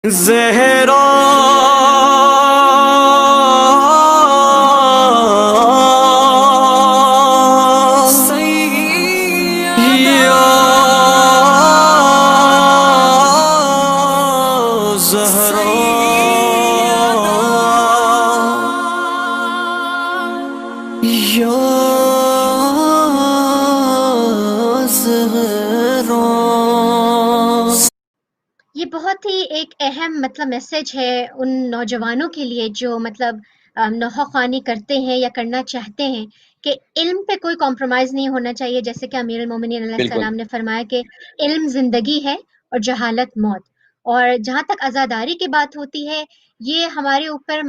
زہرا یا زہرا یا زہرا. یہ بہت ہی ایک اہم میسج ہے ان نوجوانوں کے لیے جو نوحہ خوانی کرتے ہیں یا کرنا چاہتے ہیں کہ علم پہ کوئی کمپرومائز نہیں ہونا چاہیے، جیسے کہ امیر المومنین علیہ السلام نے فرمایا کہ علم زندگی ہے اور جہالت موت. اور جہاں تک عزاداری کی بات ہوتی ہے، یہ ہمارے اوپر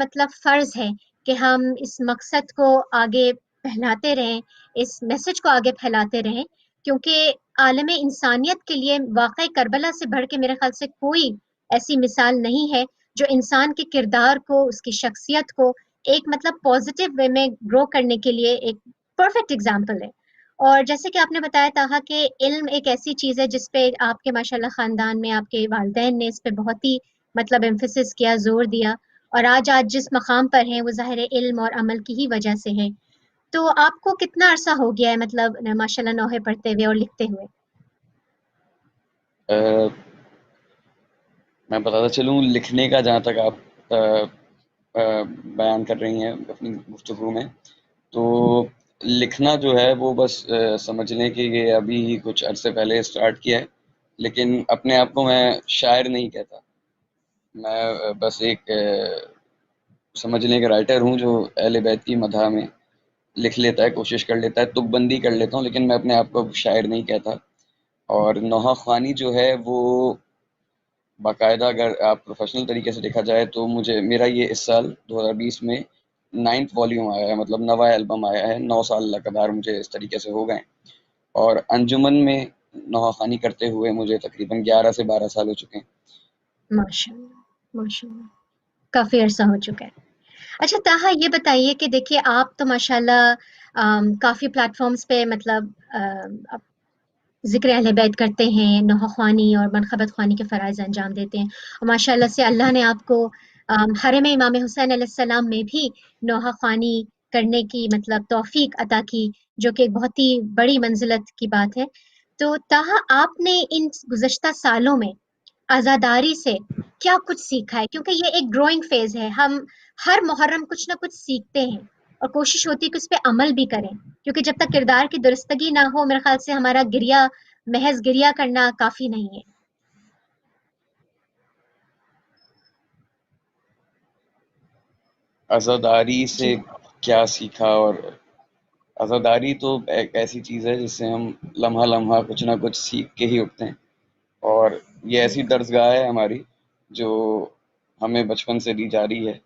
فرض ہے کہ ہم اس مقصد کو آگے پھیلاتے رہیں، اس میسج کو آگے پھیلاتے رہیں، کیونکہ عالم انسانیت کے لیے واقعی کربلا سے بڑھ کے میرے خیال سے کوئی ایسی مثال نہیں ہے جو انسان کے کردار کو، اس کی شخصیت کو ایک پازیٹیو وے میں گرو کرنے کے لیے ایک پرفیکٹ اگزامپل ہے. اور جیسے کہ آپ نے بتایا تھا کہ علم ایک ایسی چیز ہے جس پہ آپ کے ماشاءاللہ خاندان میں آپ کے والدین نے اس پہ بہت ہی ایمفیسس کیا، زور دیا، اور آج جس مقام پر ہیں وہ ظاہر علم اور عمل کی ہی وجہ سے ہے. تو آپ کو کتنا عرصہ ہو گیا ہے ماشاءاللہ نوحے پڑھتے ہوئے اور لکھتے ہوئے؟ میں بتاتا چلوں لکھنے کا، جہاں تک آپ بیان کر رہی ہیں اپنی گفتگو میں، تو لکھنا جو ہے وہ بس سمجھ لیں کہ یہ ابھی ہی کچھ عرصے پہلے سٹارٹ کیا ہے، لیکن اپنے آپ کو میں شاعر نہیں کہتا. میں بس ایک سمجھ لیں کہ رائٹر ہوں جو اہل بیت کی مدح میں لکھ لیتا ہے، کوشش کر لیتا ہے، تک بندی کر لیتا ہوں، لیکن میں اپنے آپ کو شاعر نہیں کہتا. اور نوحہ خوانی جو ہے وہ باقاعدہ اگر آپ پروفیشنل طریقے سے دیکھا جائے تو میرا یہ اس سال 2020 میں 9th والیوم آیا ہے، نواں البم آیا ہے. 9 سال لگاتار مجھے اس طریقے سے ہو گئے، اور انجمن میں نوحہ خوانی کرتے ہوئے مجھے تقریباً 11 سے 12 سال ہو چکے ہیں. ماشاءاللہ ماشاءاللہ، کافی عرصہ ہو چکا ہے. اچھا طاہا، یہ بتائیے کہ دیکھیے آپ تو ماشاءاللہ کافی پلیٹ فارمز پہ ذکر اہل بیت کرتے ہیں، نوحہ خوانی اور منقبت خوانی کے فرائض انجام دیتے ہیں، اور ماشاءاللہ سے اللہ نے آپ کو حرم امام حسین علیہ السلام میں بھی نوحہ خوانی کرنے کی توفیق عطا کی، جو کہ ایک بہت ہی بڑی منزلت کی بات ہے. تو طاہا، آپ نے ان گزشتہ سالوں میں عزاداری سے کیا کچھ سیکھا ہے؟ کیونکہ یہ ایک گروئنگ فیز ہے، ہم ہر محرم کچھ نہ کچھ سیکھتے ہیں اور کوشش ہوتی ہے کہ اس پہ عمل بھی کریں، کیونکہ جب تک کردار کی درستگی نہ ہو میرے خیال سے ہمارا محض گریہ کرنا کافی نہیں ہے. عزاداری سے جی کیا سیکھا؟ اور عزاداری تو ایک ایسی چیز ہے جس سے ہم لمحہ لمحہ کچھ نہ کچھ سیکھ کے ہی اٹھتے ہیں، اور یہ ایسی بالکل درسگاہ ہے ہماری جو ہمیں بچپن سے دی جا رہی ہے،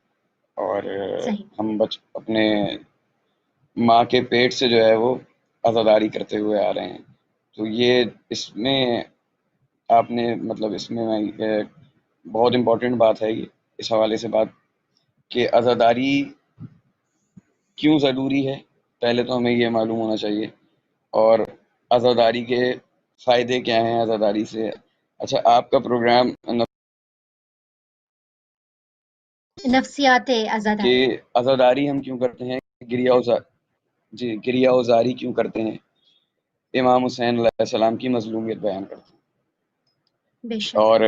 اور صحیح. ہم اپنے ماں کے پیٹ سے جو ہے وہ عزاداری کرتے ہوئے آ رہے ہیں. تو یہ اس میں آپ نے اس میں بہت امپورٹنٹ بات ہے یہ اس حوالے سے بات کہ عزاداری کیوں ضروری ہے، پہلے تو ہمیں یہ معلوم ہونا چاہیے، اور عزاداری کے فائدے کیا ہیں عزاداری سے. اچھا، آپ کا پروگرام نفسیات کہ عزاداری. عزاداری ہم کیوں کرتے ہیں، گریہ وزاری کیوں کرتے ہیں؟ امام حسین علیہ السلام کی مظلومیت بیان کرتے بے ہیں، شک. اور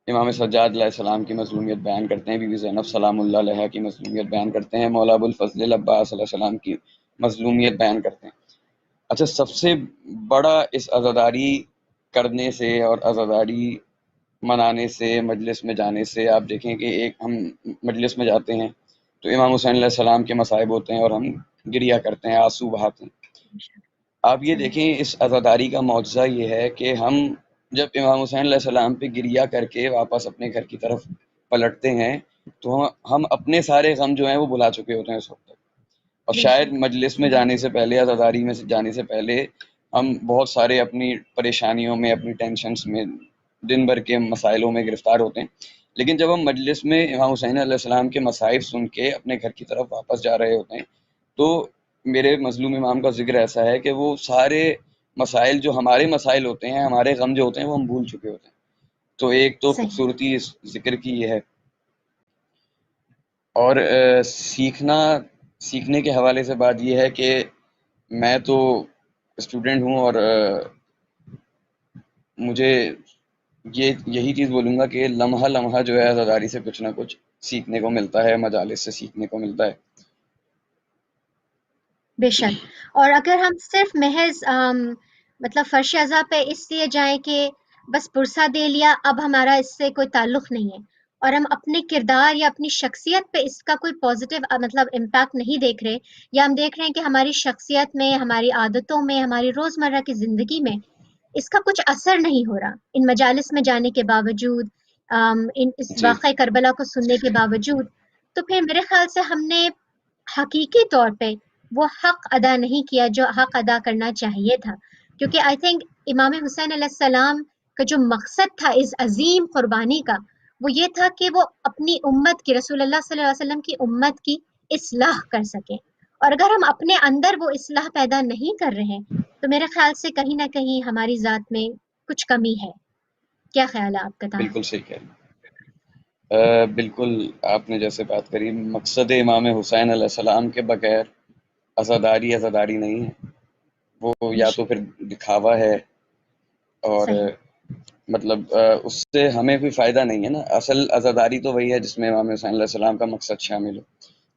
امام سجاد علیہ السلام کی مظلومیت بیان کرتے ہیں، بی بی زینب سلام اللہ علیہا کی مظلومیت بیان کرتے ہیں، مولا ابوالفضل عباس علیہ السلام کی مظلومیت بیان کرتے ہیں. اچھا، سب سے بڑا اس عزاداری کرنے سے اور عزاداری منانے سے، مجلس میں جانے سے، آپ دیکھیں کہ ایک ہم مجلس میں جاتے ہیں تو امام حسین علیہ السلام کے مصائب ہوتے ہیں اور ہم گریہ کرتے ہیں، آنسو بہاتے ہیں. آپ یہ صحیح. دیکھیں اس عزاداری کا معجزہ یہ ہے کہ ہم جب امام حسین علیہ السلام پہ گریہ کر کے واپس اپنے گھر کی طرف پلٹتے ہیں تو ہم اپنے سارے غم جو ہیں وہ بھلا چکے ہوتے ہیں اس وقت تک. اور بے شاید شک. مجلس میں جانے سے پہلے، عزاداری میں جانے سے پہلے، ہم بہت سارے اپنی پریشانیوں میں، اپنی ٹینشنز میں، دن بھر کے مسائلوں میں گرفتار ہوتے ہیں، لیکن جب ہم مجلس میں امام حسین علیہ السلام کے مصائب سن کے اپنے گھر کی طرف واپس جا رہے ہوتے ہیں تو میرے مظلوم امام کا ذکر ایسا ہے کہ وہ سارے مسائل جو ہمارے مسائل ہوتے ہیں، ہمارے غم جو ہوتے ہیں، وہ ہم بھول چکے ہوتے ہیں. تو ایک تو صحیح خوبصورتی اس ذکر کی یہ ہے، اور سیکھنے کے حوالے سے بات یہ ہے کہ میں تو اسٹوڈنٹ ہوں، اور مجھے یہی چیز بولوں گا کہ لمحہ لمحہ جو ہے عزاداری سے کچھ نہ کچھ سیکھنے کو ملتا ہے، مجالس سے سیکھنے کو ملتا ہے۔ بے شک۔ اور اگر ہم صرف محض مطلب فرش ازاں پہ اس لیے جائیں کہ بس پرسہ دے لیا، اب ہمارا اس سے کوئی تعلق نہیں ہے، اور ہم اپنے کردار یا اپنی شخصیت پہ اس کا کوئی پازیٹیو مطلب امپیکٹ نہیں دیکھ رہے، یا ہم دیکھ رہے ہیں کہ ہماری شخصیت میں، ہماری عادتوں میں، ہماری روزمرہ کی زندگی میں اس کا کچھ اثر نہیں ہو رہا، ان مجالس میں جانے کے باوجود، اس جی واقعہ کربلا کو سننے کے باوجود، تو پھر میرے خیال سے ہم نے حقیقی طور پہ وہ حق ادا نہیں کیا جو حق ادا کرنا چاہیے تھا، کیونکہ آئی تھنک امام حسین علیہ السلام کا جو مقصد تھا اس عظیم قربانی کا، وہ یہ تھا کہ وہ اپنی امت کی، رسول اللہ صلی اللہ علیہ وسلم کی امت کی اصلاح کر سکیں، اور اگر ہم اپنے اندر وہ اصلاح پیدا نہیں کر رہے ہیں تو میرے خیال سے کہیں نہ کہیں ہماری ذات میں کچھ کمی ہے۔ کیا خیال ہے آپ کا طاہر؟ بالکل صحیح کہہ رہے ہیں۔ بالکل آپ نے جیسے بات کری، مقصد امام حسین علیہ السلام کے بغیر عزاداری نہیں ہے، وہ بے یا تو شک، پھر دکھاوا ہے، اور صحیح، مطلب اس سے ہمیں کوئی فائدہ نہیں ہے نا۔ اصل عزاداری تو وہی ہے جس میں امام حسین علیہ السلام کا مقصد شامل ہو،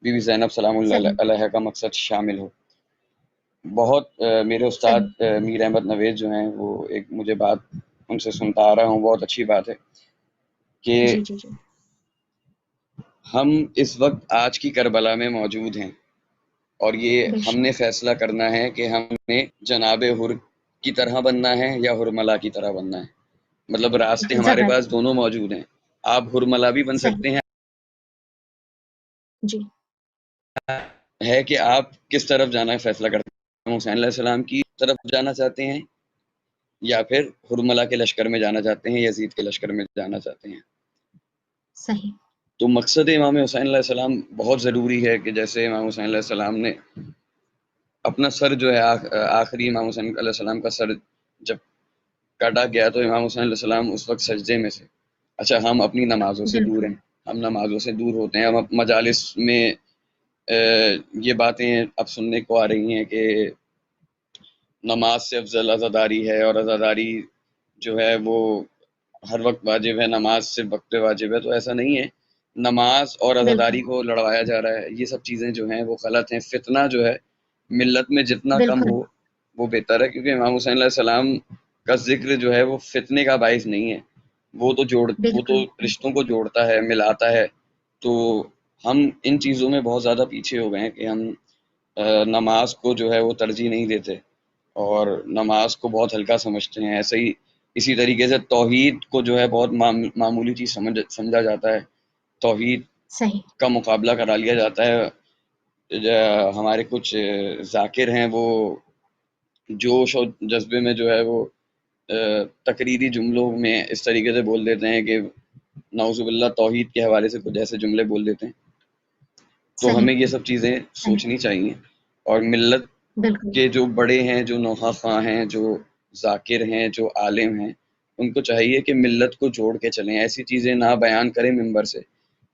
بی بی زینب سلام اللہ صحیح، علیہ کا مقصد شامل ہو۔ بہت میرے استاد صحیح، میر احمد نوید جو ہیں، وہ ایک مجھے بات ان سے سنتا آ رہا ہوں، بہت اچھی بات ہے کہ جی جی جی، ہم اس وقت آج کی کربلا میں موجود ہیں، اور یہ بے ہم شک، نے فیصلہ کرنا ہے کہ ہمیں جناب حر کی طرح بننا ہے یا حرملا کی طرح بننا ہے۔ مطلب راستے ہمارے پاس زبردست، دونوں موجود ہیں، آپ حرملا بھی بن صحیح، سکتے ہیں، جی، ہے کہ آپ کس طرف جانا ہے فیصلہ کرتے ہیں، حسین علیہ السلام کی طرف جانا چاہتے ہیں یا پھر حرملا کے لشکر میں جانا چاہتے ہیں، یزید کے لشکر میں جانا چاہتے ہیں۔ صحیح، تو مقصد امام حسین علیہ السلام بہت ضروری ہے کہ جیسے امام حسین علیہ السلام نے اپنا سر جو ہے آخری امام حسین علیہ السلام کا سر جب کاٹا گیا تو امام حسین علیہ السلام اس وقت سجدے میں سے، اچھا ہم اپنی نمازوں سے دور بالکل، ہیں، ہم نمازوں سے دور ہوتے ہیں، ہم مجالس میں یہ باتیں اب سننے کو آ رہی ہیں کہ نماز سے افضل عزاداری ہے، اور عزاداری جو ہے وہ ہر وقت واجب ہے، نماز صرف وقت پہ واجب ہے، تو ایسا نہیں ہے۔ نماز اور بالکل، عزاداری کو لڑوایا جا رہا ہے، یہ سب چیزیں جو ہیں وہ غلط ہیں۔ فتنہ جو ہے ملت میں جتنا کم بالکل، ہو وہ بہتر ہے، کیونکہ امام حسین علیہ السلام کا ذکر جو ہے وہ فتنے کا باعث نہیں ہے، وہ تو بالکل، رشتوں کو جوڑتا ہے، ملاتا ہے۔ تو ہم ان چیزوں میں بہت زیادہ پیچھے ہو گئے ہیں کہ ہم نماز کو جو ہے وہ ترجیح نہیں دیتے، اور نماز کو بہت ہلکا سمجھتے ہیں۔ ایسے ہی اسی طریقے سے توحید کو جو ہے بہت معمولی چیز سمجھا جاتا ہے، توحید صحیح، کا مقابلہ کرا لیا جاتا ہے۔ ہمارے کچھ ذاکر ہیں، وہ جوش اور جذبے میں جو ہے وہ تقریری جملوں میں اس طریقے سے بول دیتے ہیں کہ نعوذ باللہ توحید کے حوالے سے کچھ ایسے جملے بول دیتے ہیں۔ تو صحیح، ہمیں یہ سب چیزیں صحیح، سوچنی چاہیے، اور ملت بالکل، کے جو بڑے ہیں، جو نوحہ خواں ہیں، جو ذاکر ہیں، جو عالم ہیں، ان کو چاہیے کہ ملت کو جوڑ کے چلیں، ایسی چیزیں نہ بیان کریں ممبر سے،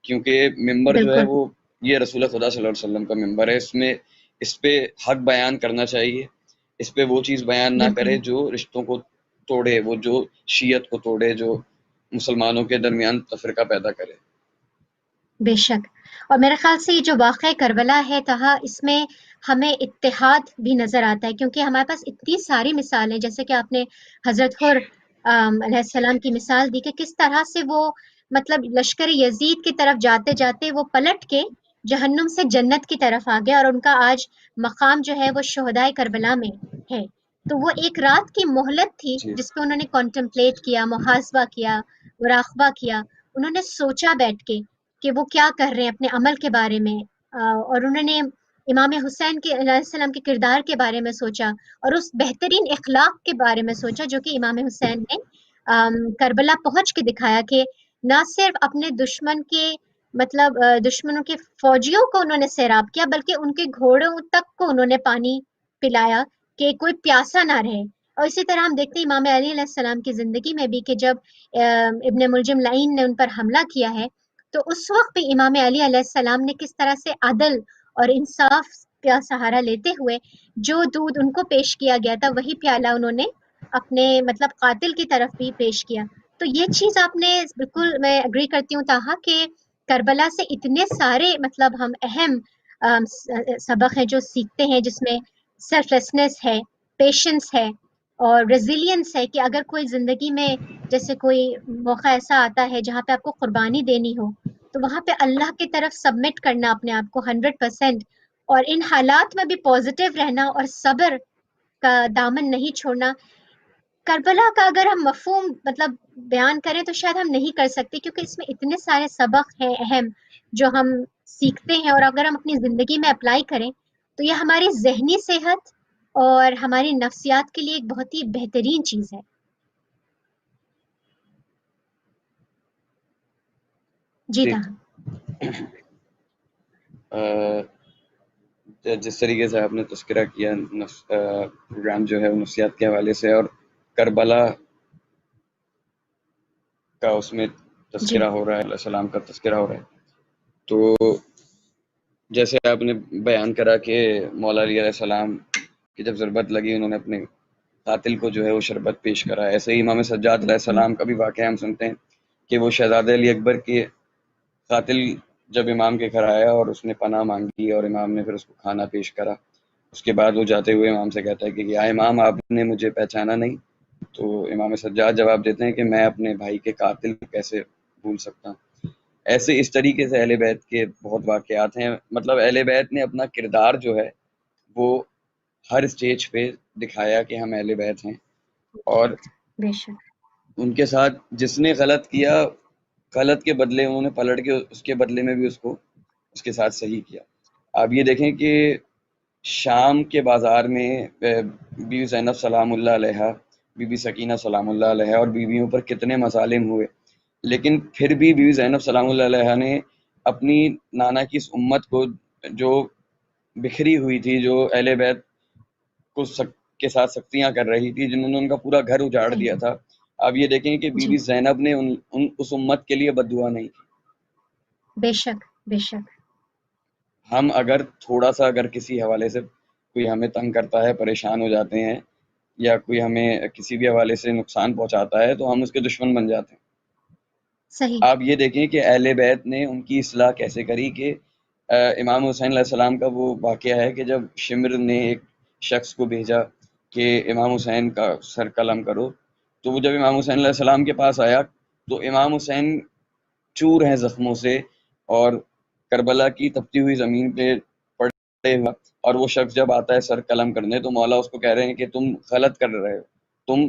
کیونکہ ممبر جو ہے بالکل، وہ یہ رسول خدا صلی اللہ علیہ وسلم کا ممبر ہے، اس پہ حق بیان کرنا چاہیے، اس پہ وہ چیز بیان نہ بالکل، کرے جو رشتوں کو توڑے، وہ جو شیعت کو توڑے، جو مسلمانوں کے درمیان تفرقہ پیدا کرے۔ بے شک۔ اور میرے خیال سے یہ جو واقعہ کربلا ہے تہا، اس میں ہمیں اتحاد بھی نظر آتا ہے، کیونکہ ہمارے پاس اتنی ساری مثالیں، جیسے کہ آپ نے حضرت حر علیہ السلام کی مثال دی کہ کس طرح سے وہ مطلب لشکر یزید کی طرف جاتے جاتے وہ پلٹ کے جہنم سے جنت کی طرف آ گیا، اور ان کا آج مقام جو ہے وہ شہدائے کربلا میں ہے۔ تو وہ ایک رات کی مہلت تھی جی جس پہ انہوں نے کانٹمپلیٹ کیا، محاسبہ کیا، مراقبہ کیا، انہوں نے سوچا بیٹھ کے کہ وہ کیا کر رہے ہیں اپنے عمل کے بارے میں، اور انہوں نے امام حسین کے علیہ السلام کے کردار کے بارے میں سوچا، اور اس بہترین اخلاق کے بارے میں سوچا جو کہ امام حسین نے کربلا پہنچ کے دکھایا، کہ نہ صرف اپنے دشمن کے مطلب دشمنوں کے فوجیوں کو انہوں نے سیراب کیا، بلکہ ان کے گھوڑوں تک کو انہوں نے پانی پلایا کہ کوئی پیاسا نہ رہے، اور اسی طرح ہم دیکھتے ہیں امام علی علیہ السلام کی زندگی میں بھی کہ جب ابن ملجم لعین نے ان پر حملہ کیا ہے تو اس وقت بھی امام علی علیہ السلام نے کس طرح سے عدل اور انصاف کا سہارا لیتے ہوئے جو دودھ ان کو پیش کیا گیا تھا وہی پیالہ انہوں نے اپنے مطلب قاتل کی طرف بھی پیش کیا. تو یہ چیز آپ نے بالکل میں اگری کرتی ہوں تاہا کہ کربلا سے اتنے سارے مطلب ہم اہم سبق ہیں جو سیکھتے ہیں، جس میں سیلف لیسنس ہے، پیشنس ہے اور ریزیلینس ہے کہ اگر کوئی زندگی میں جیسے کوئی موقع ایسا آتا ہے جہاں پہ آپ کو قربانی دینی ہو تو وہاں پہ اللہ کی طرف سبمٹ کرنا اپنے آپ کو 100%، اور ان حالات میں بھی پازیٹیو رہنا اور صبر کا دامن نہیں چھوڑنا. کربلا کا اگر ہم مفہوم مطلب بیان کریں تو شاید ہم نہیں کر سکتے، کیونکہ اس میں اتنے سارے سبق ہیں اہم جو ہم سیکھتے ہیں، اور اگر ہم اپنی زندگی میں اپلائی کریں تو یہ ہماری ذہنی صحت اور ہماری نفسیات کے لیے ایک بہت ہی بہترین چیز ہے. جی جی تاہا. جس طریقے سے آپ نے تذکرہ کیا پروگرام جو ہے وہ نفسیات کے حوالے سے اور کربلا کا اس میں جی تذکرہ ہو رہا ہے، علیہ السلام کا تذکرہ ہو رہا ہے، تو جیسے آپ نے بیان کرا کہ مولا علی علیہ السلام کی جب ضرورت لگی انہوں نے اپنے قاتل کو جو ہے وہ شربت پیش کرا. ایسے ہی امام سجاد علیہ السلام کا بھی واقعہ ہم سنتے ہیں کہ وہ شہزادہ علی اکبر کے قاتل جب امام کے گھر آیا اور اس نے پناہ مانگی اور امام نے پھر اس کو کھانا پیش کرا، اس کے بعد وہ جاتے ہوئے امام سے کہتا ہے کہ یا امام آپ نے مجھے پہچانا نہیں؟ تو امام سجاد جواب دیتے ہیں کہ میں اپنے بھائی کے قاتل کو کیسے بھول سکتا ہوں. ایسے اس طریقے سے اہل بیت کے بہت واقعات ہیں. مطلب اہل بیت نے اپنا کردار جو ہے وہ ہر سٹیج پہ دکھایا کہ ہم اہل بیت ہیں، اور بے شک. ان کے ساتھ جس نے غلط کیا، غلط کے بدلے انہوں نے پلٹ کے اس کے بدلے میں بھی اس کے ساتھ صحیح کیا. آپ یہ دیکھیں کہ شام کے بازار میں بی بی زینب سلام اللہ علیہا، بی بی سکینہ سلام اللہ علیہا اور بیویوں پر کتنے مظالم ہوئے، لیکن پھر بھی بی بی زینب سلام اللہ علیہا نے اپنی نانا کی اس امت کو جو بکھری ہوئی تھی، جو اہل بیت کو کے ساتھ سختیاں کر رہی تھی، جنہوں نے ان کا پورا گھر اجاڑ دیا تھا، آپ یہ دیکھیں کہ بی جی بی زینب نے اس امت کے لیے بد دعا نہیں کی. بے شک بے شک. ہم اگر کسی حوالے سے کوئی ہمیں تنگ کرتا ہے، پریشان ہو جاتے ہیں، یا کوئی ہمیں کسی بھی حوالے سے نقصان پہنچاتا ہے تو ہم اس کے دشمن بن جاتے ہیں. صحیح. آپ یہ دیکھیں کہ اہل بیت نے ان کی اصلاح کیسے کری کہ امام حسین علیہ السلام کا وہ واقعہ ہے کہ جب شمر نے ایک شخص کو بھیجا کہ امام حسین کا سر قلم کرو، تو وہ جب امام حسین علیہ السلام کے پاس آیا تو امام حسین چور ہیں زخموں سے اور کربلا کی تپتی ہوئی زمین پہ پڑے ہوا، اور وہ شخص جب آتا ہے سر قلم کرنے تو مولا اس کو کہہ رہے ہیں کہ تم غلط کر رہے ہو، تم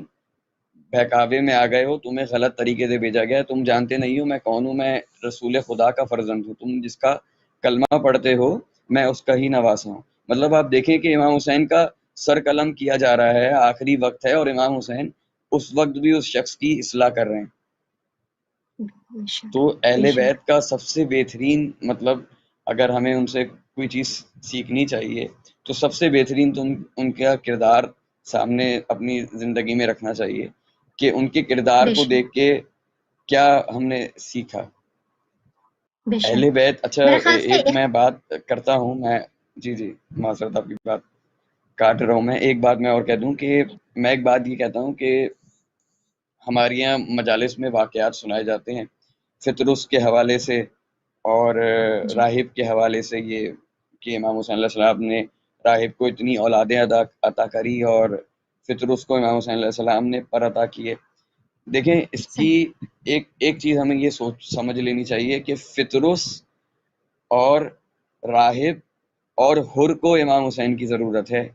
بہکاوے میں آ گئے ہو، تمہیں غلط طریقے سے بھیجا گیا ہے، تم جانتے نہیں ہو میں کون ہوں، میں رسول خدا کا فرزند ہوں، تم جس کا کلمہ پڑھتے ہو میں اس کا ہی نواسا ہوں. مطلب آپ دیکھیں کہ امام حسین کا سر قلم کیا جا رہا ہے، آخری وقت ہے، اور امام حسین اس وقت بھی اس شخص کی اصلاح کر رہے ہیں. بے شک تو بے اہل شک. بیت کا سب سے بہترین مطلب اگر ہمیں ان سے کوئی چیز سیکھنی چاہیے تو سب سے بہترین تو ان کا کردار سامنے اپنی زندگی میں رکھنا چاہیے کہ ان کے کردار بے کو شک دیکھ کے کیا ہم نے سیکھا. بے اہل شک. بیت اچھا میرے خیال سے ایک میں بات کرتا ہوں، میں جی معذرت آپ کی بات کاٹ رہا ہوں، میں ایک بات میں اور کہہ دوں کہ میں ایک بات یہ کہتا ہوں کہ ہمارے یہاں مجالس میں واقعات سنائے جاتے ہیں فطرس کے حوالے سے اور جی راہب کے حوالے سے، یہ کہ امام حسین علیہ السلام نے راہب کو اتنی اولادیں عطا کری اور فطرس کو امام حسین علیہ السلام نے پر عطا کیے. دیکھیں اس کی صحیح. ایک چیز ہمیں یہ سمجھ لینی چاہیے کہ فطرس اور راہب اور حر کو امام حسین کی ضرورت ہے،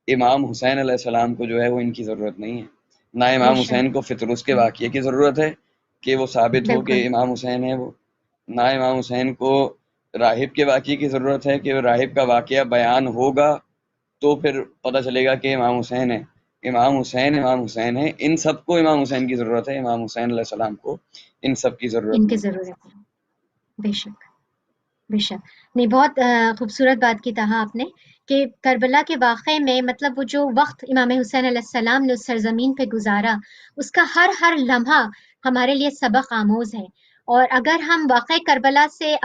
امام حسین علیہ السلام کو جو ہے وہ ان کی ضرورت نہیں ہے. نہ بے امام شک. حسین کو فطرس کے واقعے کی ضرورت ہے کہ وہ ثابت ہو بالکل. کہ امام حسین ہے وہ، نہ امام حسین کو راہب کے واقعے کی ضرورت ہے کہ راہب کا واقعہ بیان ہوگا تو پھر پتہ چلے گا کہ امام حسین ہے. امام حسین ہے، ان سب کو امام حسین کی ضرورت ہے، امام حسین علیہ السلام کو ان سب کی ضرورت ان کی نہیں. ضرورت ہے. بے شک بے شک. نہیں، بہت خوبصورت بات کی تہا آپ نے کہ کربلا کے واقعے میں مطلب وہ جو وقت امام حسین علیہ السلام نے اس سرزمین پہ گزارا، اس کا ہر لمحہ ہمارے لیے سبق آموز ہے. اور اگر ہم واقع کربلا سے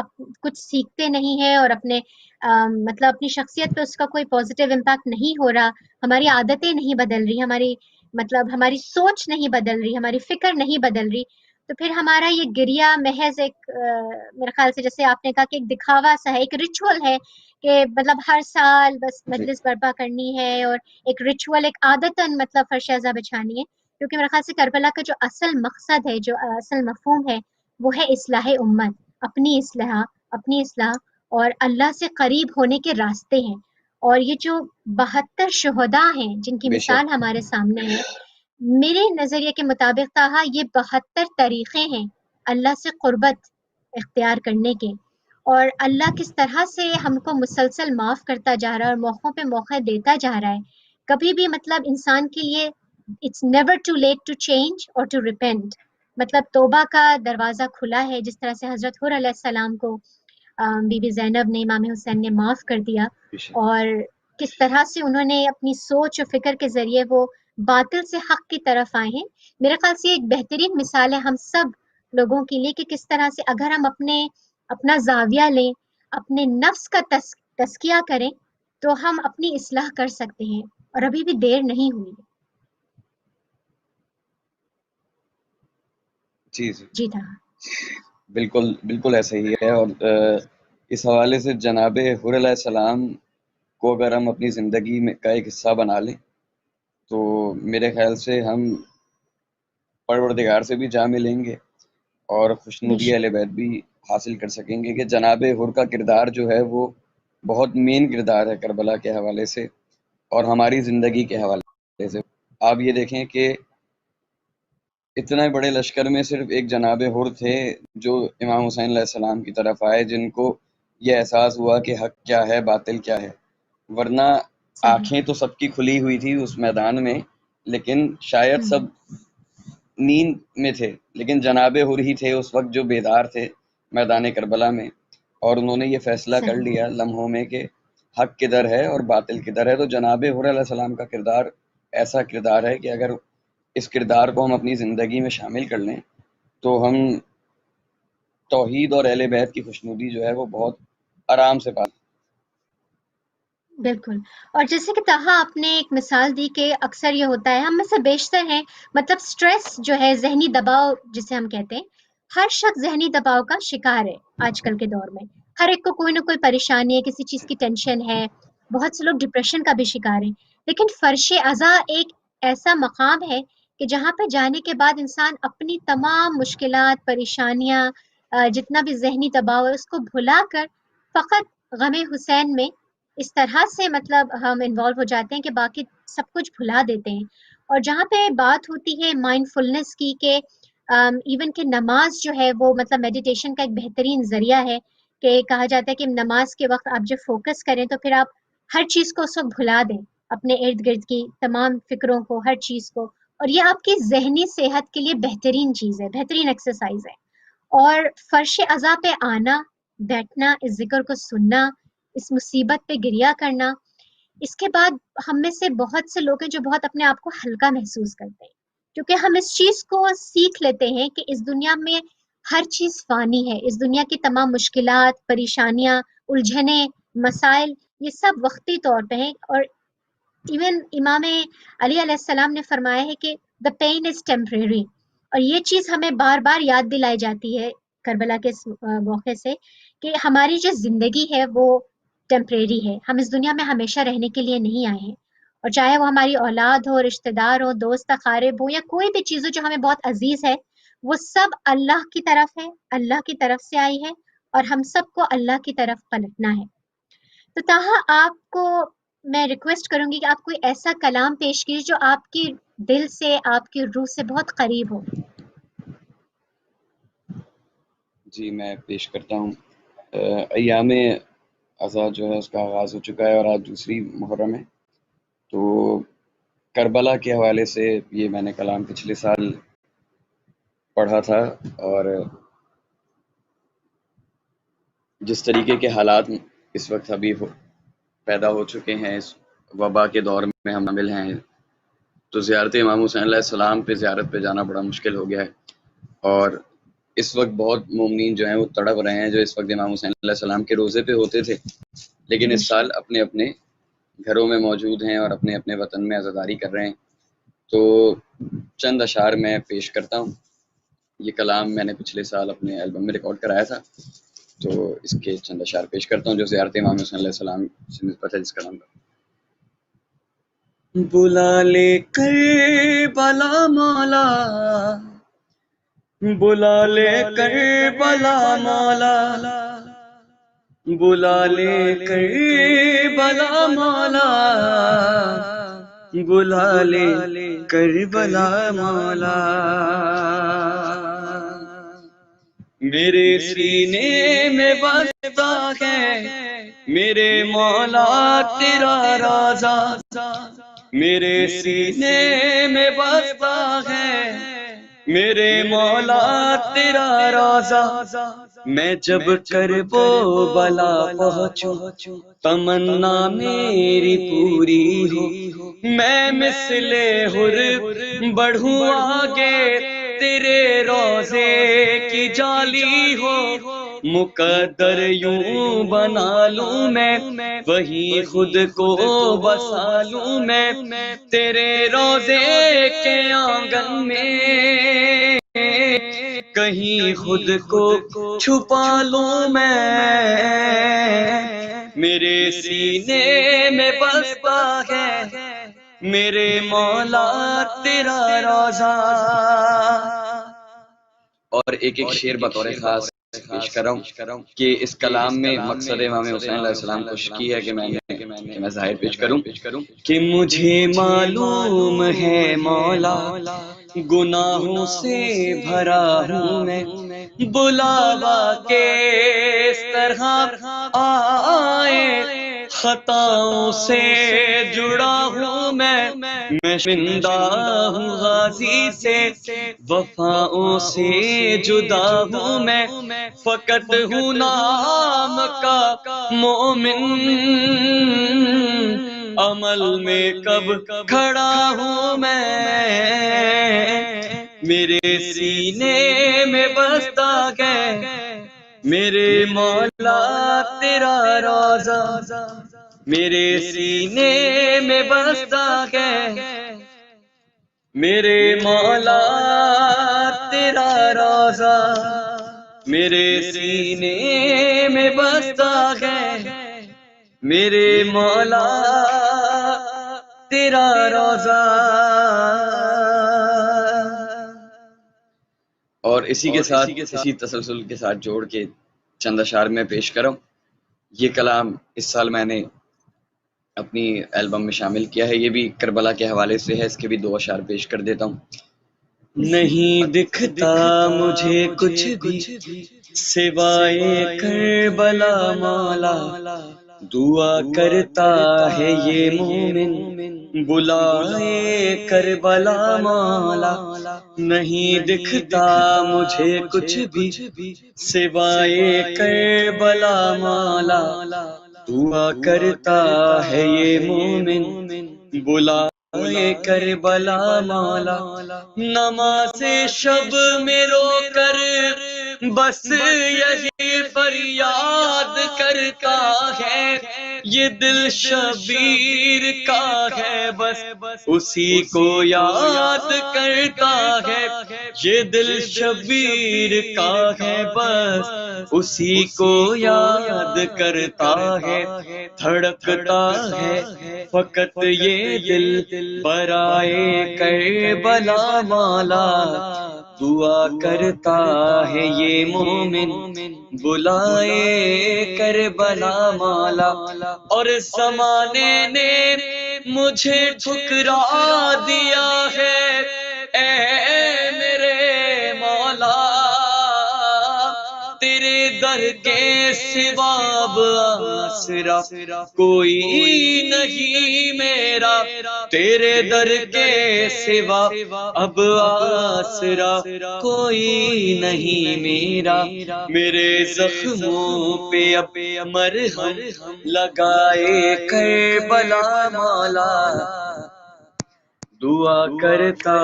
کچھ سیکھتے نہیں ہیں اور اپنے مطلب اپنی شخصیت پہ اس کا کوئی پازیٹیو امپیکٹ نہیں ہو رہا، ہماری عادتیں نہیں بدل رہی، ہماری سوچ نہیں بدل رہی، ہماری فکر نہیں بدل رہی، تو پھر ہمارا یہ گریہ محض ایک میرے خیال سے جیسے آپ نے کہا کہ ایک دکھاوا سا ہے، ایک ریچول ہے کہ مطلب ہر سال بس جی مجلس برپا کرنی ہے اور ایک ریچول، ایک عادتاً مطلب فرش اعضا بچھانی ہے. کیونکہ میرے خیال سے کربلا کا جو اصل مقصد ہے، جو اصل مفہوم ہے، وہ ہے اصلاح امت، اپنی اصلاح اور اللہ سے قریب ہونے کے راستے ہیں. اور یہ جو 72 شہداء ہیں جن کی بے مثال شک ہمارے سامنے ہے، میرے نظریے کے مطابق تاہا یہ 72 طریقے ہیں اللہ سے قربت اختیار کرنے کے، اور اللہ کس طرح سے ہم کو مسلسل معاف کرتا جا رہا ہے اور موقعوں پہ موقع دیتا جا رہا ہے. کبھی بھی مطلب انسان کے لیے it's never too late to change اور ٹو ریپینٹ. مطلب توبہ کا دروازہ کھلا ہے، جس طرح سے حضرت حر علیہ السلام کو بی بی زینب نے، امام حسین نے معاف کر دیا، بے شک اور کس طرح سے انہوں نے اپنی سوچ و فکر کے ذریعے وہ باطل سے حق کی طرف آئے ہیں. میرے خیال سے یہ ایک بہترین مثال ہے ہم سب لوگوں کے لیے کہ کس طرح سے اگر ہم اپنا زاویہ لیں، اپنے نفس کا تزکیہ کریں، تو ہم اپنی اصلاح کر سکتے ہیں، اور ابھی بھی دیر نہیں ہوئی ہے. جی جی جی تھا. بالکل بالکل ایسا ہی ہے. اور اس حوالے سے جناب حر علیہ السلام کو اگر ہم اپنی زندگی میں کا ایک حصہ بنا لیں تو میرے خیال سے ہم پروردگار سے بھی جا ملیں گے اور بے خوشنودی اہل شک. بیت بھی حاصل کر سکیں گے. کہ جناب حر کا کردار جو ہے وہ بہت مین کردار ہے کربلا کے حوالے سے اور ہماری زندگی کے حوالے سے. آپ یہ دیکھیں کہ اتنے بڑے لشکر میں صرف ایک جناب حر تھے جو امام حسین علیہ السلام کی طرف آئے، جن کو یہ احساس ہوا کہ حق کیا ہے باطل کیا ہے. ورنہ صحیح. آنکھیں تو سب کی کھلی ہوئی تھی اس میدان میں، لیکن شاید ہم، سب نیند میں تھے، لیکن جناب حر ہی تھے اس وقت جو بیدار تھے میدان کربلا میں. اور انہوں نے یہ فیصلہ کر صحیح. لیا لمحوں میں کہ حق کدھر ہے اور باطل کدھر ہے. تو جناب حر علیہ السلام کا کردار ایسا کردار ہے کہ اگر اس کردار کو ہم اپنی زندگی میں شامل کر لیں تو ہم توحید اور اہل بیت کی خوشنودی جو ہے وہ بہت آرام سے پا. بالکل. اور جیسے کہ تہا آپ نے ایک مثال دی کہ اکثر یہ ہوتا ہے ہم میں سے بیشتر ہیں، مطلب سٹریس جو ہے، ذہنی دباؤ جسے ہم کہتے ہیں، ہر شخص ذہنی دباؤ کا شکار ہے آج کل کے دور میں. ہر ایک کو کوئی نہ کوئی پریشانی ہے، کسی چیز کی ٹینشن ہے، بہت سے لوگ ڈپریشن کا بھی شکار ہیں. لیکن فرش عزا ایک ایسا مقام ہے کہ جہاں پہ جانے کے بعد انسان اپنی تمام مشکلات، پریشانیاں، جتنا بھی ذہنی دباؤ ہے، اس کو بھلا کر فقط غم حسین میں اس طرح سے مطلب ہم انوالو ہو جاتے ہیں کہ باقی سب کچھ بھلا دیتے ہیں. اور جہاں پہ بات ہوتی ہے مائنڈ فلنس کی کہ ایون کہ نماز جو ہے وہ مطلب میڈیٹیشن کا ایک بہترین ذریعہ ہے، کہ کہا جاتا ہے کہ نماز کے وقت آپ جب فوکس کریں تو پھر آپ ہر چیز کو اس وقت بھلا دیں، اپنے ارد گرد کی تمام فکروں کو، ہر چیز کو. اور یہ آپ کی ذہنی صحت کے لیے بہترین چیز ہے، بہترین ایکسرسائز ہے. اور فرش عزا پہ آنا، بیٹھنا، اس ذکر کو سننا، اس مصیبت پہ گریہ کرنا، اس کے بعد ہم میں سے بہت سے لوگ ہیں جو بہت اپنے آپ کو ہلکا محسوس کرتے ہیں، کیونکہ ہم اس چیز کو سیکھ لیتے ہیں کہ اس دنیا میں ہر چیز فانی ہے. اس دنیا کی تمام مشکلات، پریشانیاں، الجھنیں، مسائل، یہ سب وقتی طور پہ ہیں. اور ایون امام علی علیہ السلام نے فرمایا ہے کہ دا پین از ٹیمپریری. اور یہ چیز ہمیں بار بار یاد دلائی جاتی ہے کربلا کے موقع سے کہ ہماری جو زندگی ہے وہ ٹیمپریری ہے. ہم اس دنیا میں ہمیشہ رہنے کے لیے نہیں آئے ہیں. اور چاہے وہ ہماری اولاد ہو، رشتہ دار ہو، دوست اقارب ہو، یا کوئی بھی چیز ہو جو ہمیں بہت عزیز ہے، وہ سب اللہ کی طرف ہے، اللہ کی طرف سے آئی ہے، اور ہم سب کو اللہ کی طرف پلٹنا ہے. تو تاہا آپ کو میں ریکویسٹ کروں گی کہ آپ کوئی ایسا کلام پیش کیجیے جو آپ کی دل سے، آپ کی روح سے بہت قریب ہو. جی میں پیش کرتا ہوں. ایام ازا جو ہے اس کا آغاز ہو چکا ہے اور آج دوسری محرم ہے. تو کربلا کے حوالے سے یہ میں نے کلام پچھلے سال پڑھا تھا، اور جس طریقے کے حالات اس وقت ابھی پیدا ہو چکے ہیں، اس وبا کے دور میں ہم شامل ہیں، تو زیارت امام حسین علیہ السلام پہ زیارت پہ جانا بڑا مشکل ہو گیا ہے. اور اس وقت بہت مومنین جو ہیں وہ تڑپ رہے ہیں جو اس وقت امام حسین علیہ السلام کے روزے پہ ہوتے تھے، لیکن اس سال اپنے اپنے گھروں میں موجود ہیں اور اپنے اپنے وطن میں عزاداری کر رہے ہیں. تو چند اشعار میں پیش کرتا ہوں. یہ کلام میں نے پچھلے سال اپنے البم میں ریکارڈ کرایا تھا، تو اس کے چند اشعار پیش کرتا ہوں جو زیارت امام حسین علیہ السلام سے نسبت ہے جس کلام کا. بلا لے کربلا مولا، بلا لے کربلا مولا، بلا لے کربلا مولا، بلا لے کربلا مولا. میرے سینے میں بستا ہے میرے مولا تیرا روضہ، میرے سینے میں بستا ہے میرے مولا تیرا روضہ. میں جب کرب و بلا پہنچوں تمنا میری پوری ہو، میں مثل حر بڑھوں آگے تیرے روضے کی جالی ہو. مقدر یوں بنا لوں میں وہی خود کو بسا لوں میں تیرے روضے کے آنگن میں، کہیں خود کو چھپا لوں میں. میرے سینے میں بستا ہے میرے مولا تیرا روضہ. اور ایک ایک شعر بطور خاص پیش کر رہا ہوں کہ اس کلام میں مقصد امام حسین علیہ السلام کو شکی ہے کہ میں ظاہر پیش کروں کہ مجھے معلوم ہے مولا گناہوں سے بھرا ہوں میں، بلاوا کے اس طرح آئے خطاؤں سے جڑا ہوں میں شرمندہ ہوں غازی سے وفاؤں سے جدا ہوں میں، فقط ہوں نام کا مومن عمل میں کب کھڑا ہوں میں. میرے سینے میں بستا ہے میرے مولا تیرا روضہ، میرے سینے میں بستا ہے میرے مولا تیرا روضہ، میرے سینے میں بستا ہے میرے مولا تیرا روضہ. اور اسی کے ساتھ اسی تسلسل کے ساتھ جوڑ کے چند اشعار میں پیش کروں. یہ کلام اس سال میں نے اپنی البم میں شامل کیا ہے، یہ بھی کربلا کے حوالے سے ہے، اس کے بھی 2 اشعار پیش کر دیتا ہوں. نہیں دکھتا مجھے کچھ بھی سوائے کربلا مولا، دعا کرتا ہے یہ مومن بلائے کربلا مولا. نہیں دکھتا مجھے کچھ بھی سوائے کربلا مولا، دعا کرتا ہے یہ مومن بلائے کربلا مولا. نماز شب میں رو کر بس یہی فریاد کرتا ہے، یہ دل شبیر کا ہے بس اسی کو یاد کرتا ہے، یہ دل شبیر کا ہے بس اسی کو یاد کرتا ہے. دھڑکتا ہے فقط یہ دل برائے کربلا مولا، دعا کرتا ہے یہ مومن بلائے کربلا مولا. اور زمانے نے مجھے ٹھکرا دیا ہے اے میرے مولا، تیرے در کے سوا اب آسرا کوئی نہیں میرا، تیرے در کے سوا اب آسرا کوئی نہیں میرا، میرے زخموں پہ اب مرہم لگائے کربلا مولا، دعا کرتا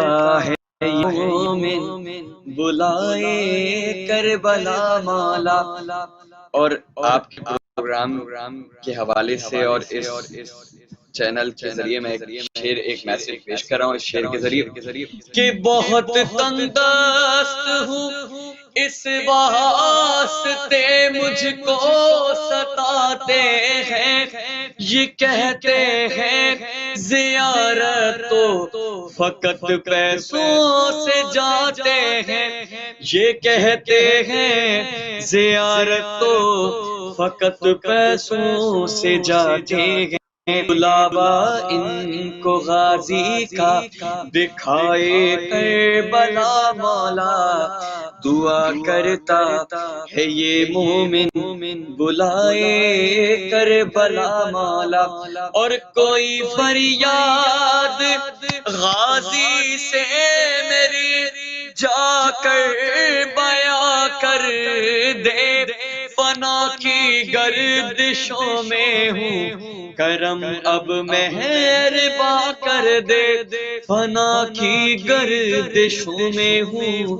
ہے مومن بلائے کربلا مولا۔ اور آپ کے پروگرام کے حوالے سے اور اس چینل کے ذریعے میں ایک میسج پیش کر رہا ہوں اس شعر کے ذریعے کہ بہت تندرست ہوں اس واسطے مجھ کو ستاتے ہیں، یہ کہتے ہیں زیارت تو فقط پیسوں سے جاتے ہیں، یہ کہتے ہیں زیارت تو فقط پیسوں سے جاتے ہیں، بلاوا ان کو غازی کا دکھائے کربلا مولا، دعا کرتا ہے یہ مومن بلائے کربلا مولا۔ اور کوئی فریاد غازی سے میری جا کر بیاں کر دے، فنا کی گردشوں میں ہوں کرم اب مہرباں کر دے، فنا کی گردشوں میں ہوں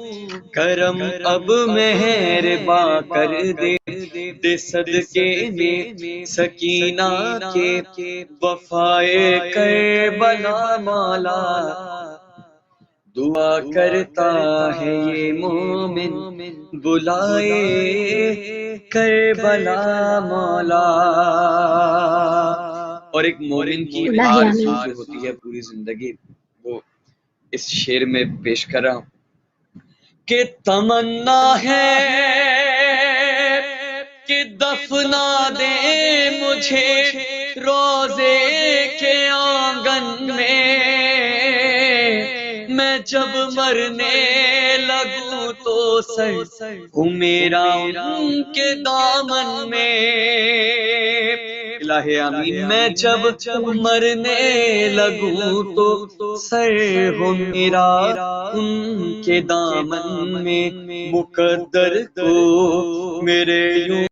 کرم اب مہرباں کر دے، دے صدقے میں سکینہ کے وفائے کربلا مولا، دعا کرتا ہے یہ مومن بلائے کربلا مولا۔ اور ایک مومن کی آرزو جو ہوتی ہے پوری زندگی، وہ اس شعر میں پیش کر رہا ہوں کہ تمنا ہے کہ دفنا دے مجھے روزے کے آنگن میں، میں جب مرنے لگوں تو سر ہوں میرا ان کے دامن میں، الہ آمین، میں جب مرنے لگوں تو سر ہوں میرا ان کے دامن میں، مقدر کو میرے یوں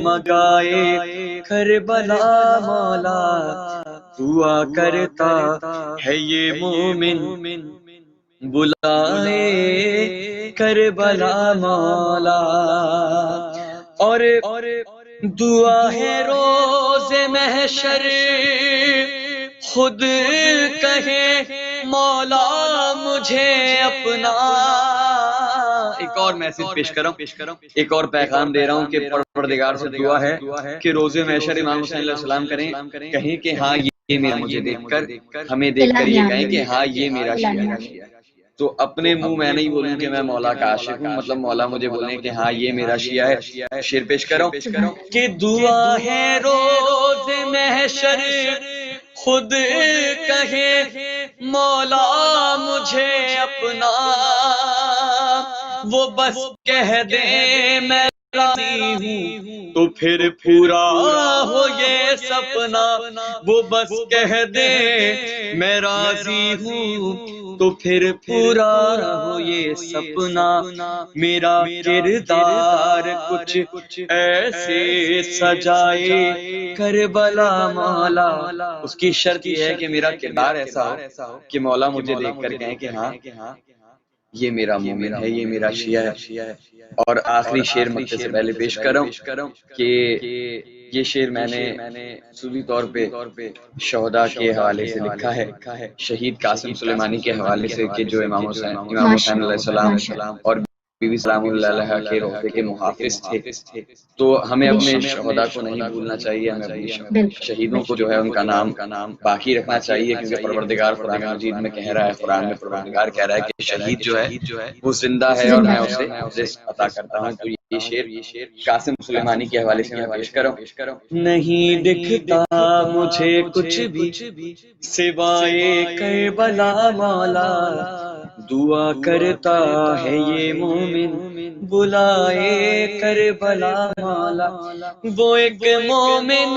مگائے کربلا مولا، دعا کرتا ہے یہ مومن بلائے کربلا مولا۔ اور دعا ہے روز محشر خود کہے مولا مجھے اپنا، ایک اور میسج پیش کر رہا ہوں، ایک اور پیغام دے رہا ہوں کہ پروردگار سے دعا ہے کہ روز محشر امام حسین علیہ السلام کہیں کہ ہاں یہ میرا، مجھے دیکھ کر، ہمیں دیکھ کر یہ کہیں کہ ہاں یہ میرا شیعہ ہے۔ تو اپنے منہ میں نہیں بولوں کہ میں مولا کا عاشق ہوں، مطلب مولا مجھے بولیں کہ ہاں یہ میرا شیعہ ہے۔ شعر پیش کر رہا ہوں کہ دعا ہے روز محشر خود کہے مولا مجھے اپنا، وہ بس کہہ دے میں راضی ہوں تو پھر پورا ہو یہ سپنا، وہ بس کہہ دے میں راضی ہوں تو پھر پورا ہو یہ سپنا، میرا کردار کچھ ایسے سجائے کربلا مولا، اس کی شرط یہ ہے کہ میرا کردار ایسا ہو کہ مولا مجھے دیکھ کر کہیں کہ ہاں یہ میرا مومن ہے، یہ میرا شیعہ ہے۔ اور آخری شعر مکے سے پہلے پیش کر رہا ہوں کہ یہ شعر میں نے صوفی طور پہ شہداء کے حوالے سے لکھا ہے، شہید قاسم سلیمانی کے حوالے سے کہ جو امام حسین علیہ السلام اور بی بی سلام اللہ علیہ کے روضے کے محافظ تھے۔ تو ہمیں اپنے شہداء کو نہیں بھولنا چاہیے، ہمیں اپنے شہیدوں کو جو ہے ان کا نام باقی رکھنا چاہیے، کیونکہ پروردگار قرآن مجید میں کہہ رہا ہے، قرآن میں پروردگار کہہ رہا ہے کہ شہید جو ہے وہ زندہ ہے اور میں اسے رزق عطا کرتا ہوں۔ تو یہ شعر قاسم سلیمانی کے حوالے سے میں پیش کر رہا ہوں۔ نہیں دکھتا مجھے کچھ بھی سوائے کربلا مولا، دعا کرتا ہے یہ مومن بلائے کربلا مولا. وہ ایک مومن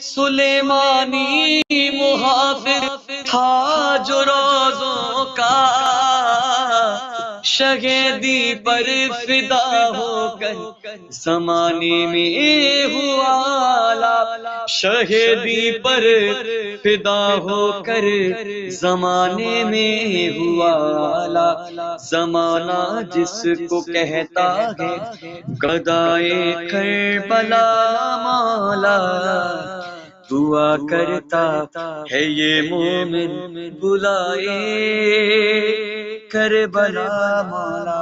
سلیمانی محافظ تھا جو روزوں کا شہیدی پر فدا ہو کر زمانے میں ہوا اعلیٰ. شہیدی پر فدا ہو کر زمانے میں ہوا اعلیٰ. زمانہ جس کو کہتا ہے گدائے کربلا مولا. دعا کرتا ہے یہ مومن بلائے کربلا مولا.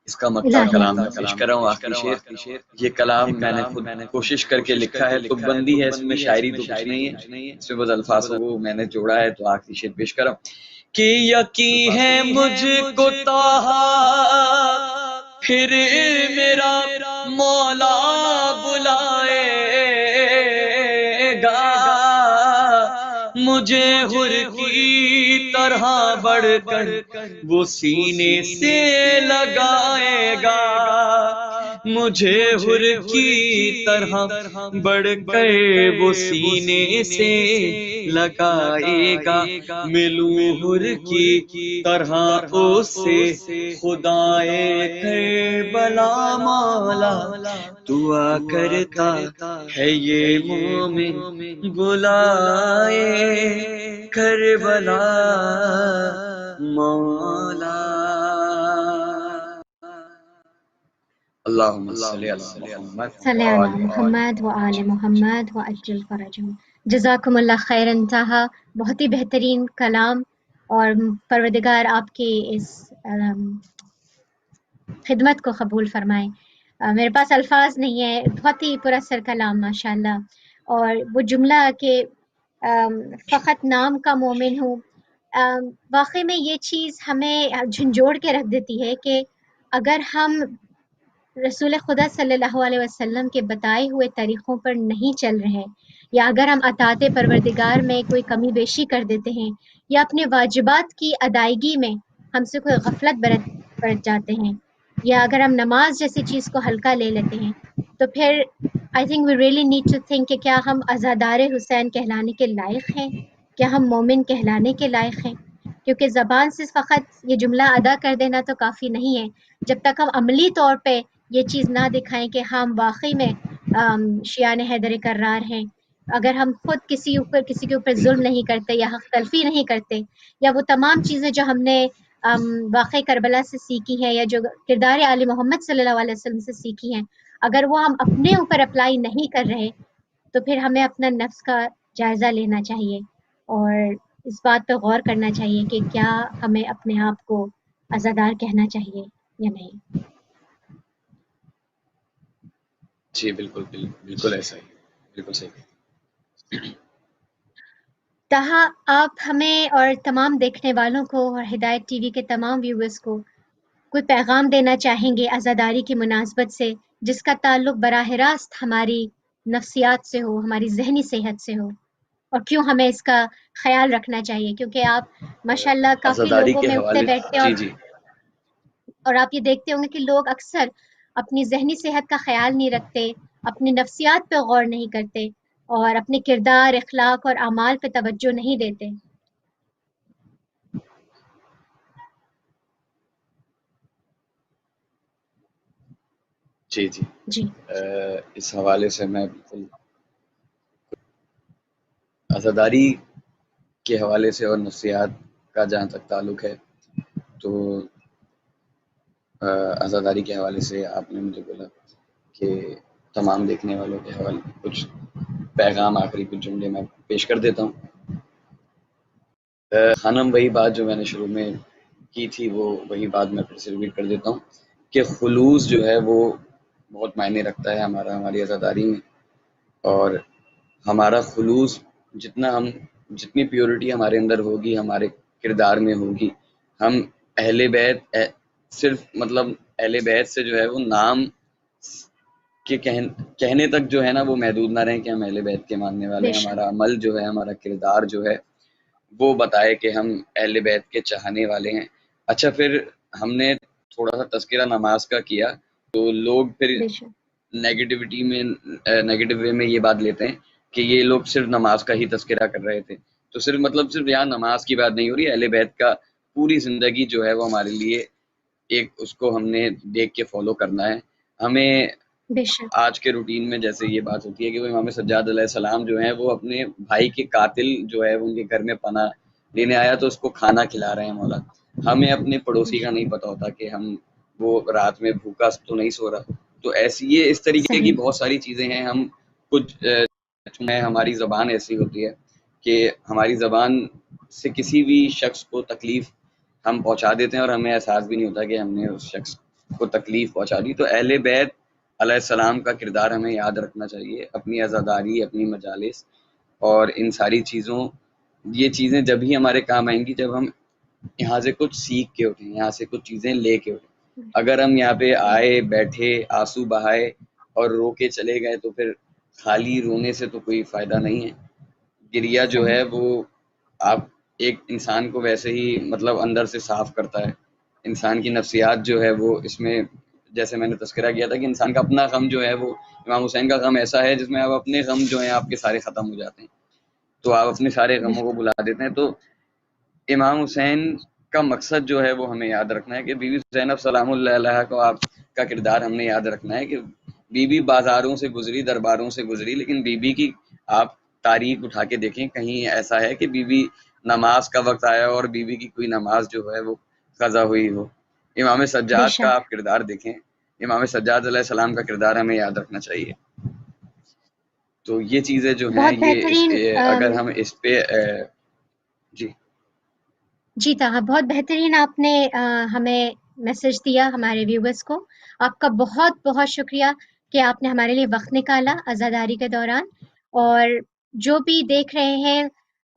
اس کا مکہ کلام میں پیش کر رہا ہوں. آخری شعر یہ کلام میں نے خود کوشش کر کے لکھا ہے، تک بندی ہے اس میں، شاعری تو کچھ نہیں ہے اس میں، بس الفاظ کو میں نے جوڑا ہے. تو آخری شعر پیش کر رہا ہوں کہ یقین ہے مجھ کو تاہا پھر میرا مولا بلائے گا. مجھے حر کی طرح بڑھ کر وہ سینے سے لگائے گا. مجھے حر کی طرح بڑھ کر وہ سینے سے لگائے گا. ملوں حر کی طرح اس سے خدائے کربلا مولا. دعا کرتا ہے یہ مومن بلائے کربلا مولا. اللہم صلی علی محمد صلی علی محمد و آل محمد و عجل فرجہم. جزاکم اللہ خیرا. تہا بہت ہی بہترین کلام، اور پروردگار آپ کی اس خدمت کو قبول فرمائے. میرے پاس الفاظ نہیں ہے، بہت ہی پر اثر کلام ماشاءاللہ. اور وہ جملہ کہ فقط نام کا مومن ہوں، واقعی میں یہ چیز ہمیں جھنجھوڑ کے رکھ دیتی ہے کہ اگر ہم رسول خدا صلی اللہ علیہ وسلم کے بتائے ہوئے طریقوں پر نہیں چل رہے، یا اگر ہم اطاعت پروردگار میں کوئی کمی بیشی کر دیتے ہیں، یا اپنے واجبات کی ادائیگی میں ہم سے کوئی غفلت برت جاتے ہیں، یا اگر ہم نماز جیسی چیز کو ہلکا لے لیتے ہیں، تو پھر I think we really need to think کہ کیا ہم عزادار حسین کہلانے کے لائق ہیں؟ کیا ہم مومن کہلانے کے لائق ہیں؟ کیونکہ زبان سے فقط یہ جملہ ادا کر دینا تو کافی نہیں ہے، جب تک ہم عملی طور پہ یہ چیز نہ دکھائیں کہ ہم واقعی میں شیعان حیدر کرار ہیں. اگر ہم خود کسی کے اوپر ظلم نہیں کرتے، یا حق تلفی نہیں کرتے، یا وہ تمام چیزیں جو ہم نے واقع کربلا سے سیکھی ہیں، یا جو کردار آل محمد صلی اللہ علیہ وسلم سے سیکھی ہیں، اگر وہ ہم اپنے اوپر اپلائی نہیں کر رہے، تو پھر ہمیں اپنا نفس کا جائزہ لینا چاہیے، اور اس بات پہ غور کرنا چاہیے کہ کیا ہمیں اپنے آپ کو عزادار کہنا چاہیے یا نہیں. جی بالکل بالکل ایسا ہی، بالکل صحیح. تہا آپ ہمیں اور تمام دیکھنے والوں کو اور ہدایت ٹی وی کے تمام ویورز کو کوئی پیغام دینا چاہیں گے عزاداری کی مناسبت سے، جس کا تعلق براہ راست ہماری نفسیات سے ہو، ہماری ذہنی صحت سے ہو، اور کیوں ہمیں اس کا خیال رکھنا چاہیے؟ کیونکہ آپ ماشاءاللہ کافی عزاداری لوگوں کے میں اٹھتے حوالے بیٹھتے ہیں، جی اور آپ یہ دیکھتے ہوں گے کہ لوگ اکثر اپنی ذہنی صحت کا خیال نہیں رکھتے، اپنی نفسیات پہ غور نہیں کرتے، اور اپنے کردار، اخلاق اور اعمال پہ توجہ نہیں دیتے. جی جی اس حوالے سے میں بالکل عزاداری کے حوالے سے اور نفسیات کا جہاں تک تعلق ہے، تو عزاداری کے حوالے سے آپ نے مجھے بولا کہ تمام دیکھنے والوں کے حوالے کچھ پیغام، آخری کچھ جملے میں پیش کر دیتا ہوں. خانم وہی بات جو میں نے شروع میں کی تھی، وہ وہی بات میں پھر سے ریپیٹ کر دیتا ہوں کہ خلوص جو ہے وہ بہت معنی رکھتا ہے ہماری عزاداری میں. اور ہمارا خلوص جتنی پیورٹی ہمارے اندر ہوگی، ہمارے کردار میں ہوگی، ہم اہل بیت صرف اہل بیت سے جو ہے وہ نام کے کہنے تک جو ہے نا وہ محدود نہ رہیں کہ ہم اہل بیت کے ماننے والے ہیں. ہمارا عمل جو ہے، ہمارا کردار جو ہے وہ بتائے کہ ہم اہل بیت کے چاہنے والے ہیں. اچھا پھر ہم نے تھوڑا سا تذکرہ نماز کا کیا تو لوگ پھر بے شک نیگیٹو وے میں یہ بات لیتے ہیں کہ یہ لوگ صرف نماز کا ہی تذکرہ کر رہے تھے. تو صرف صرف یہاں نماز کی بات نہیں ہو رہی، اہل بیت کا پوری زندگی جو ہے وہ ہمارے لیے ایک اس کو ہم نے دیکھ کے فالو کرنا ہے. ہمیں بے شک آج کے روٹین میں جیسے یہ بات ہوتی ہے کہ وہ امام سجاد علیہ السلام جو ہیں وہ اپنے بھائی کے قاتل جو ہے ان کے گھر میں پناہ لینے آیا تو اس کو کھانا کھلا رہے ہیں مولا. ہمیں اپنے پڑوسی کا نہیں پتہ ہوتا کہ ہم وہ رات میں بھوکا تو نہیں سو رہا. تو ایسی یہ اس طریقے کی صحیح بہت ساری چیزیں ہیں. ہم کچھ میں ہماری زبان ایسی ہوتی ہے کہ ہماری زبان سے کسی بھی شخص کو تکلیف ہم پہنچا دیتے ہیں اور ہمیں احساس بھی نہیں ہوتا کہ ہم نے اس شخص کو تکلیف پہنچا دی. تو اہل بیت علیہ السلام کا کردار ہمیں یاد رکھنا چاہیے، اپنی عزاداری، اپنی مجالس اور ان ساری چیزوں، یہ چیزیں جب ہی ہمارے کام آئیں گی جب ہم یہاں سے کچھ سیکھ کے اٹھیں، یہاں سے کچھ چیزیں لے کے اٹھیں. اگر ہم یہاں پہ آئے بیٹھے آنسو بہائے اور رو کے چلے گئے تو پھر خالی رونے سے تو کوئی فائدہ نہیں ہے. گریا جو صحیح ہے وہ آپ ایک انسان کو ویسے ہی مطلب اندر سے صاف کرتا ہے. انسان کی نفسیات جو ہے وہ اس میں جیسے میں نے تذکرہ کیا تھا کہ انسان کا اپنا غم جو ہے وہ امام حسین کا غم ایسا ہے جس میں آپ اپنے غم جو ہیں آپ کے سارے ختم ہو جاتے ہیں، تو آپ اپنے سارے غموں کو بلا دیتے ہیں. تو امام حسین کا مقصد جو ہے وہ ہمیں یاد رکھنا ہے کہ بی بی زینب سلام اللہ علیہ کو آپ کا کردار ہم نے یاد رکھنا ہے کہ بی بی بازاروں سے گزری، درباروں سے گزری، لیکن بی بی کی آپ تاریخ اٹھا کے دیکھیں کہیں ایسا ہے کہ بی بی نماز کا وقت آیا اور بی بی کی کوئی نماز جو ہے وہ قضا ہوئی ہو. امام بے سجاد کا شک آپ کردار دیکھیں، امام سجاد علیہ السلام کا کردار ہمیں یاد رکھنا چاہیے. تو یہ چیزیں جو ہیں بہت بہترین یہ اگر ہم اس پہ جی جی طاہر، بہت بہترین آپ نے ہمیں میسج دیا ہمارے ویورز کو. آپ کا بہت بہت شکریہ کہ آپ نے ہمارے لیے وقت نکالا عزاداری کے دوران. اور جو بھی دیکھ رہے ہیں،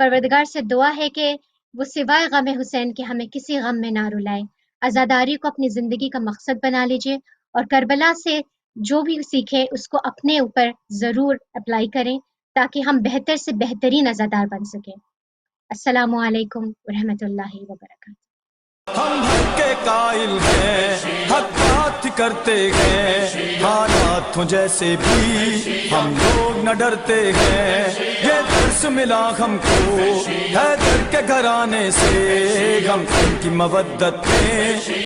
پروردگار سے دعا ہے کہ وہ سوائے غم حسین کے ہمیں کسی غم میں نہ رلائے. عزاداری کو اپنی زندگی کا مقصد بنا لیجئے اور کربلا سے جو بھی سیکھیں اس کو اپنے اوپر ضرور اپلائی کریں تاکہ ہم بہتر سے بہترین عزادار بن سکیں. السلام علیکم ورحمۃ اللہ وبرکاتہ. ہم حق کے قائل ہیں، حق بات کرتے ہیں، حالات ہوں جیسے بھی ہم لوگ نہ ڈرتے ہیں. یہ درس ملا ہم کو حیدر کے گھرانے سے، ہم ان کی مودت میں